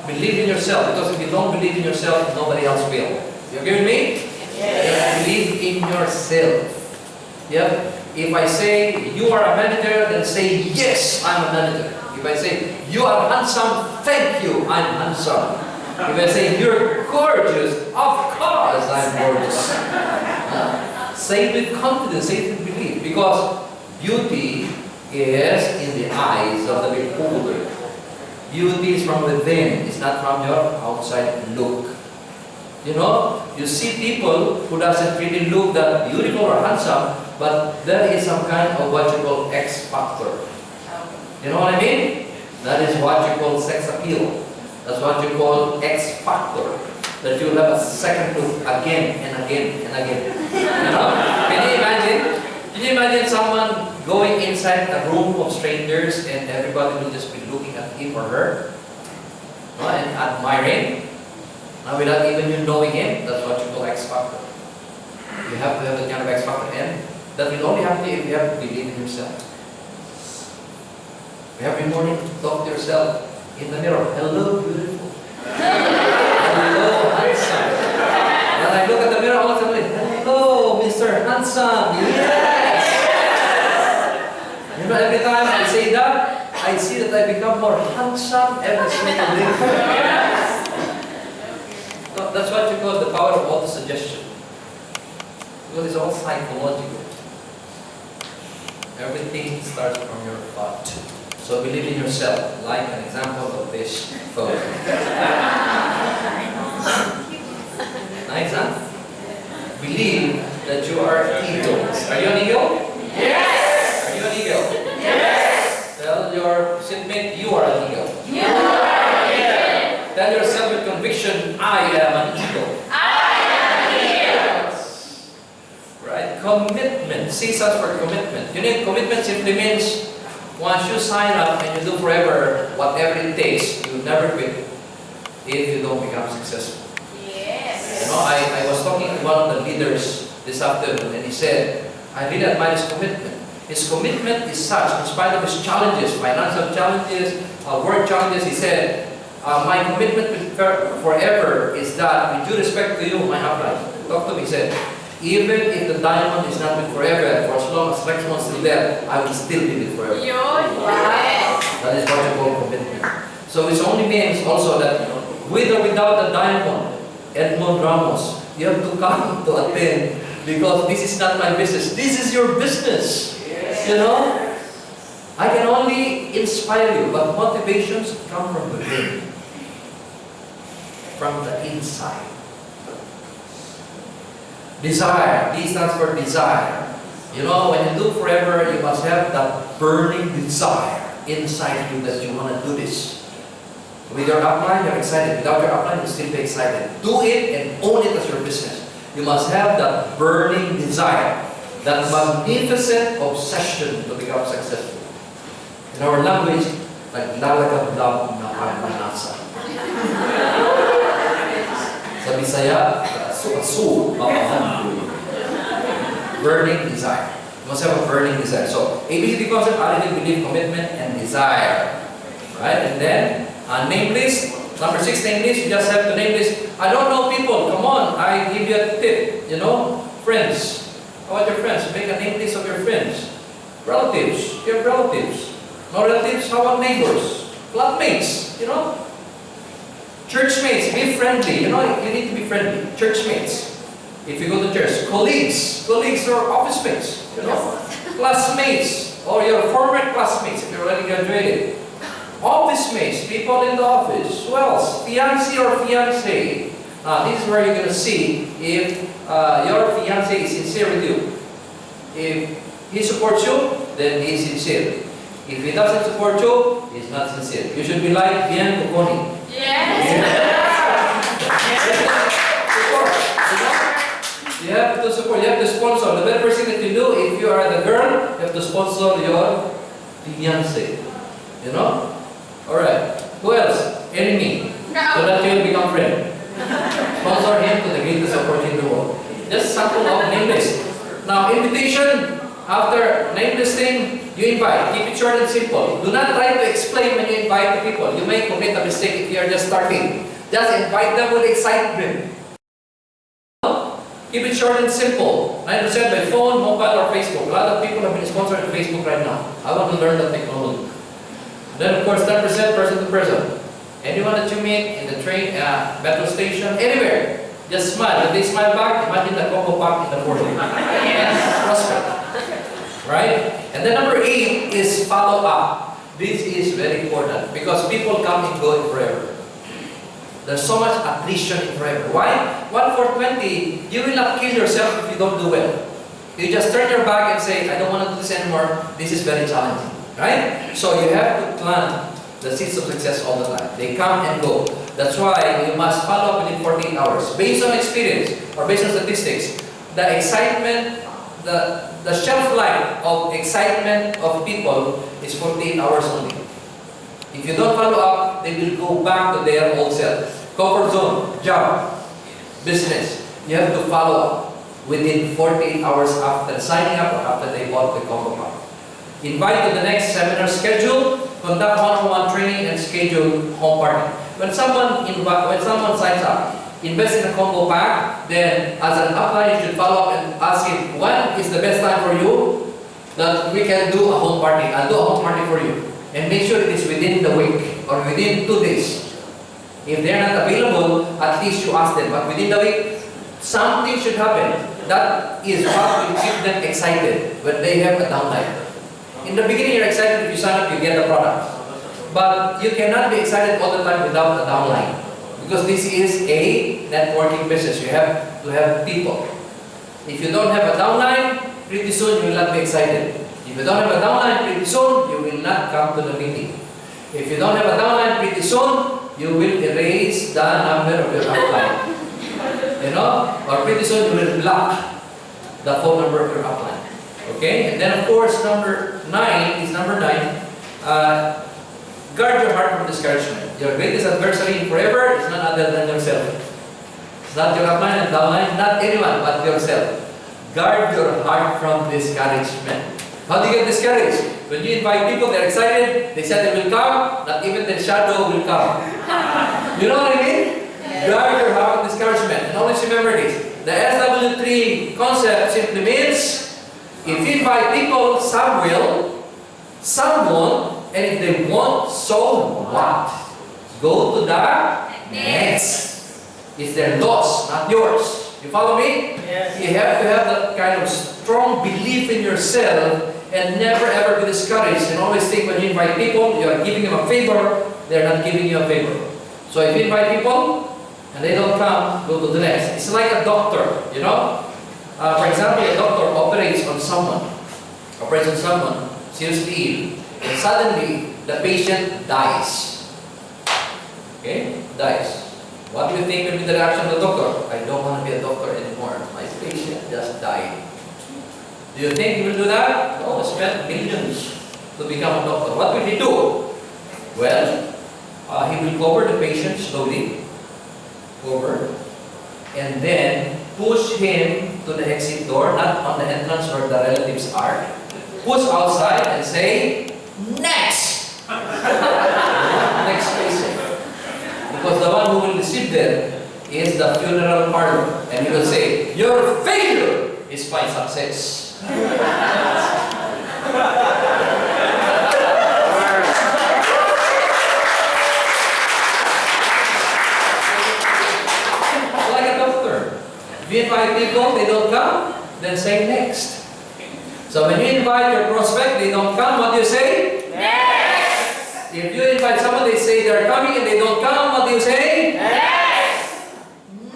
Believe in yourself, because if you don't believe in yourself, nobody else will. You agree with me? Yes. Believe in yourself. Yeah? If I say you are a manager, then say yes, I'm a manager. If I say you are handsome, thank you, I'm handsome. If I say you're gorgeous, of course I'm gorgeous. Say it with confidence, say it with belief, because beauty is in the eyes of the beholder. Beauty is from within, it's not from your outside look. You know, you see people who doesn't really look that beautiful or handsome, but there is some kind of what you call X factor. You know what I mean? That is what you call sex appeal. That's what you call X factor. That you'll have a second look again and again and again. You know? Can you imagine? Can you imagine someone going inside a room of strangers and everybody will just be looking at him or her? No? And admiring? Now without even you knowing him, that's what you call X factor. You have to have that kind of X factor, and that will only happen if you have to believe in yourself. Every morning, talk to yourself in the mirror. Hello, beautiful. Hello, handsome. When I look at the mirror, all of a sudden, hello, Mr. Handsome. Yes. You know, every time I say that, I see that I become more handsome every single day. So that's what you call the power of auto-suggestion. Because it's all psychological. Everything starts from your thought. So believe in yourself, like an example of this photo. Nice, huh? Believe that you are eagles. Are you an eagle? Yes. Are you an eagle? Yes. Tell your seatmate, you are an eagle. You are an eagle. Tell yourself with conviction, I am an eagle. I am an eagle. Right? Commitment. C stands for commitment. You know, commitment simply means once you sign up and you do forever whatever it takes, you never quit if you don't become successful. Yes. You know, I was talking to one of the leaders this afternoon and he said, I really admire his commitment. His commitment is such, in spite of his challenges, financial challenges, work challenges, he said, my commitment with forever is that, with due respect to you, my upline, talk to me, he said, even if the diamond is not with forever, for as long as next month is still there, I will still be with forever. Yes. That is what you call commitment. So it only means also that, with or without the diamond, Edmundo Ramos, you have to come to attend because this is not my business. This is your business. Yes. You know? I can only inspire you, but motivations come from within. From the inside. Desire. D stands for desire. You know, when you do forever, you must have that burning desire inside you that you want to do this. With your upline, you're excited. Without your upline, you still be excited. Do it and own it as your business. You must have that burning desire, that magnificent obsession to become successful. In our language, naglalagab-lab na pagmanasa. Sa Bisaya, asu-asu, mapahan. Burning desire. You must have a burning desire. So, ABCD concept: attitude, belief, commitment, and desire. Right? And then, name list. Number 6, name list. You just have to name list. I don't know people. Come on, I give you a tip. You know, friends. How about your friends? Make a name list of your friends. Relatives. You have relatives. No relatives? How about neighbors? Flatmates. You know. Churchmates. Be friendly. You know, you need to be friendly. Churchmates. If you go to church. Colleagues. Colleagues or office mates. You know. Classmates. Or your former classmates if you're already graduated. Office mates, people in the office. Who else? Fiancé or fiancée. This is where you're going to see if your fiancé is sincere with you. If he supports you, then he is sincere. If he doesn't support you, he's not sincere. You should be like bien Boconi. Yes. You have to support. You have to sponsor. The very first thing that you do, if you are the girl, you have to sponsor your fiancé. You know? Alright. Who else? Enemy. No. So that you will become friend. Sponsor him to the greatest opportunity in the world. Just sample of name list. Now, invitation, after name listing, you invite. Keep it short and simple. Do not try to explain when you invite the people. You may commit a mistake if you are just starting. Just invite them with excitement. Keep it short and simple. 9% by phone, mobile, or Facebook. A lot of people have been sponsored on Facebook right now. I want to learn that technology. Then, of course, 10% person to person. Anyone that you meet in the train, metro station, anywhere, just smile. If they smile back, imagine the combo pack in the forehead. Prospect. Right? And then number 8 is follow up. This is very important because people come and go forever. There's so much attrition in forever. Why? 1 for 20, you will not kill yourself if you don't do well. You just turn your back and say, I don't want to do this anymore. This is very challenging. Right? So you have to plant the seeds of success all the time. They come and go. That's why you must follow up within 48 hours. Based on experience or based on statistics, the excitement, the shelf life of excitement of people is 48 hours only. If you don't follow up, they will go back to their old self. Comfort zone, job, business. You have to follow up within 48 hours after signing up or after they bought the combo pack. Invite to the next seminar schedule, conduct one-on-one training, and schedule home party. When someone signs up, invest in a combo pack, then as an upline, you should follow up and ask him, when is the best time for you that we can do a home party? I'll do a home party for you. And make sure it is within the week or within 2 days. If they're not available, at least you ask them. But within the week, something should happen. That is what will keep them excited when they have a downline. In the beginning, you're excited. If you sign up, you get the product. But you cannot be excited all the time without a downline. Because this is a networking business. You have to have people. If you don't have a downline, pretty soon you will not be excited. If you don't have a downline, pretty soon you will not come to the meeting. If you don't have a downline, pretty soon you will erase the number of your upline. You know? Or pretty soon you will block the phone number of your upline. Okay? And then of course, number 9, guard your heart from discouragement. Your greatest adversary in forever is none other than yourself. It's not your upline and downline, not anyone but yourself. Guard your heart from discouragement. How do you get discouraged? When you invite people, they're excited, they said they will come, not even their shadow will come. You know what I mean? Guard your heart from discouragement. And always remember this. The SW3 concept simply means, if you invite people, some will, some won't, and if they won't, so what? Go to the next. It's their loss, not yours. You follow me? Yes. You have to have that kind of strong belief in yourself and never ever be discouraged. And always think when you invite people, you are giving them a favor, they're not giving you a favor. So if you invite people and they don't come, go to the next. It's like a doctor, you know? For example, a doctor operates on someone, seriously ill, and suddenly the patient dies. Okay? Dies. What do you think will be the reaction of the doctor? I don't want to be a doctor anymore. My patient just died. Do you think he will do that? No, spend millions to become a doctor. What will he do? Well, he will cover the patient slowly, and then push him to the exit door, not on the entrance where the relatives are. Push outside and say, next! Next person. Because the one who will receive them is the funeral parlor. And he will say, your failure is my success. Like a doctor. If you invite people, they don't come, then say next. So when you invite your prospect, they don't come, what do you say? Next! If you invite someone, they say they're coming and they don't come, what do you say? Next!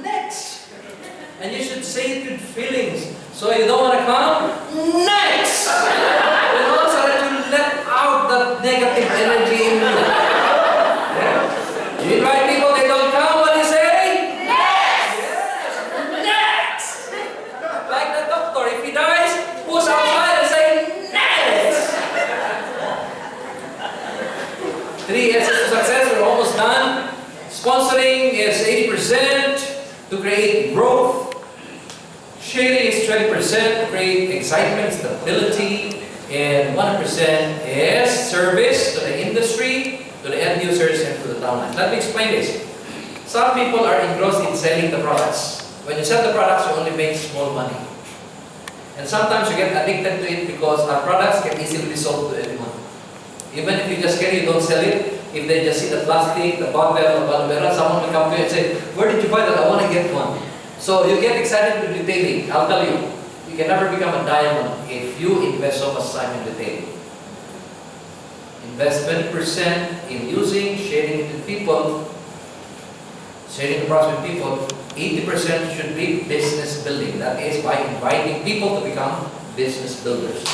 Next! And you should say it with feelings. So you don't want to come? Next! And also that you let out that negative energy in you. Yeah? You invite people, they don't come, what do you say? Next! Next! Like the doctor, if he dies, push outside and say, next! 3 S's to success, we're almost done. Sponsoring is 80% to create growth. Sharing is 20% to create excitement, stability. And 1% is service to the industry, to the end users, and to the downline. Let me explain this. Some people are engrossed in selling the products. When you sell the products, you only make small money. And sometimes you get addicted to it because our products can easily be sold to anyone. Even if you just carry, you don't sell it. If they just see the plastic, the bottle, the balabera, someone will come to you and say, where did you buy that? I want to get one. So you get excited with retailing. I'll tell you, you can never become a diamond if you invest so much time in retailing. Invest 20% in using, sharing it with people, sharing the products with people. 80% should be business building. That is by inviting people to become business builders.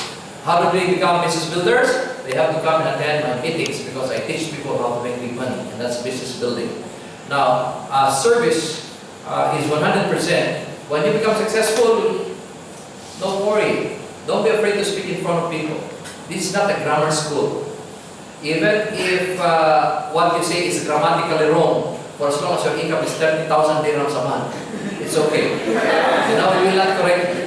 How do they become business builders? They have to come and attend my meetings because I teach people how to make big money, and that's business building. Now, service is 100%. When you become successful, don't worry. Don't be afraid to speak in front of people. This is not a grammar school. Even if what you say is grammatically wrong, for as long as your income is 30,000 dirhams a month, it's okay. You know, we will not correct you.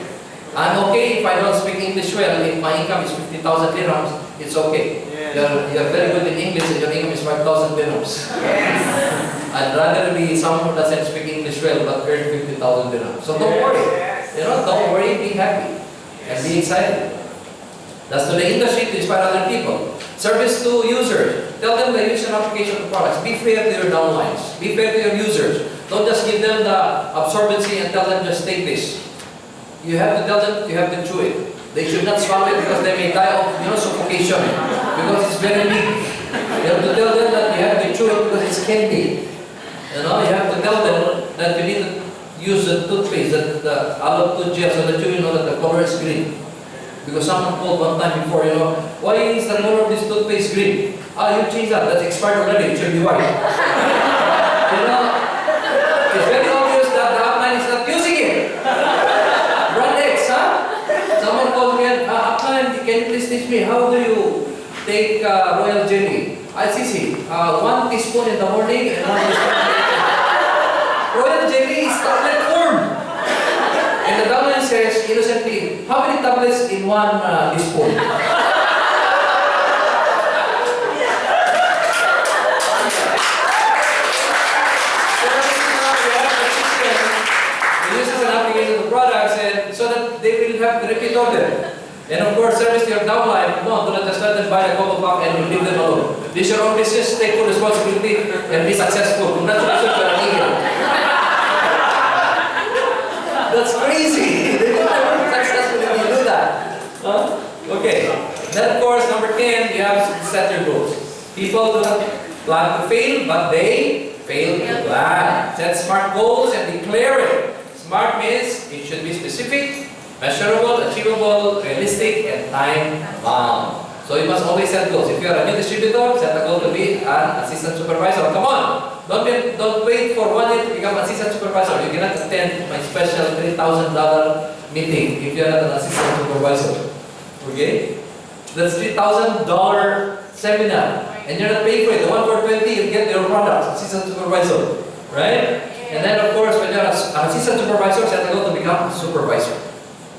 I'm okay if I don't speak English well. If my income is 50,000 dirhams, it's okay. You're very good in English and your income is 5,000 dirhams. Yes. I'd rather be someone who doesn't speak English well but earn 50,000 dirhams. So don't worry. You know, don't worry, be happy. And be excited. That's to the industry to inspire other people. Service to users. Tell them the use and application of products. Be fair to your downlines. Be fair to your users. Don't just give them the absorbency and tell them just take this. You have to tell them you have to chew it. They should not swallow it because they may die of suffocation because it's very big. You have to tell them that you have to chew it because it's candy. You know, you have to tell them that you need to use the toothpaste, the aloe tooth gel, so that you know that the color is green. Because someone called one time before, why is the color of this toothpaste green? You change that. That's expired already. It should be white. It's very obvious that the upline is not using it. Brand X, huh? Someone called me and, upline, can you please teach me how do you take royal jelly? I see. 1 teaspoon in the morning and 1 teaspoon in the evening. Royal jelly is tablet form. And the downline says innocently, how many tablets in 1 teaspoon? So that they will have the repeat order. And of course, service to your downline. No, do not just let them buy a couple pack and leave them alone. This is your own business, take full responsibility and be successful. Congratulations, you're an eagle. That's crazy. They don't ever be successful if you do that. Okay. Then of course, number 10, you have to set your goals. People do not plan to fail, but they fail to plan. Set smart goals and declare it. Smart means it should be specific, measurable, achievable, realistic, and time-bound. So you must always set goals. If you are a new distributor, set a goal to be an assistant supervisor. Come on! Don't wait for 1 year to become assistant supervisor. You cannot attend my special $3,000 meeting if you are not an assistant supervisor. Okay? That's $3,000 seminar. And you're not paying for it. The one for 20, you get your products, assistant supervisor. Right? And then of course, when you're an assistant supervisor, you have to go to become a supervisor.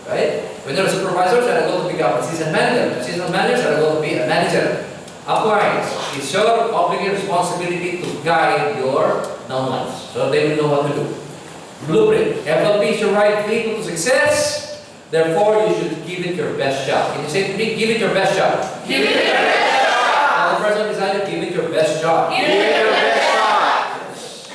Right? When you're a supervisor, you have to go to become an assistant manager. Assistant manager, you have to go to be a manager. Upwards, it's your obligatory responsibility to guide your downlines so they will know what to do. Blueprint. FLP is your right vehicle to success. Therefore, you should give it your best shot. Can you say to me, give it your best shot? Give it your best shot. Now the person decided, give it your best shot. Give it your best shot.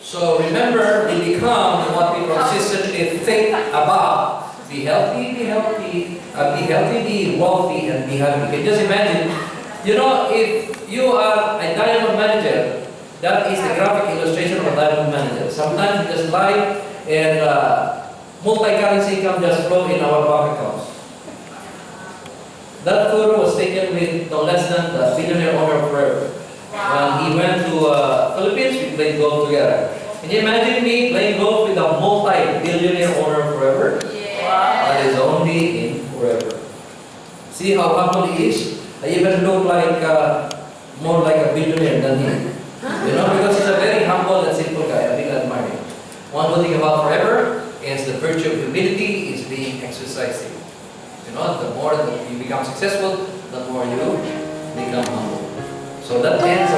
So remember, we become what we consistently think about. Be healthy, be healthy, be wealthy, and be happy. You can just imagine, you know, if you are a diamond manager, that is the graphic illustration of a diamond manager. Sometimes we just lie and multi-currency income just flow in our bank accounts. That photo was taken with no less than the billionaire owner forever. When he went to Philippines, we played golf together. Can you imagine me playing golf with a multi-billionaire owner forever? That is only in forever. See how humble he is? I even look like more like a billionaire than him. You know, because he's a very humble and simple guy. I think I admire him. One good thing about forever is the virtue of humility is being exercised. You know, the more that you become successful, the more you become humble. So that ends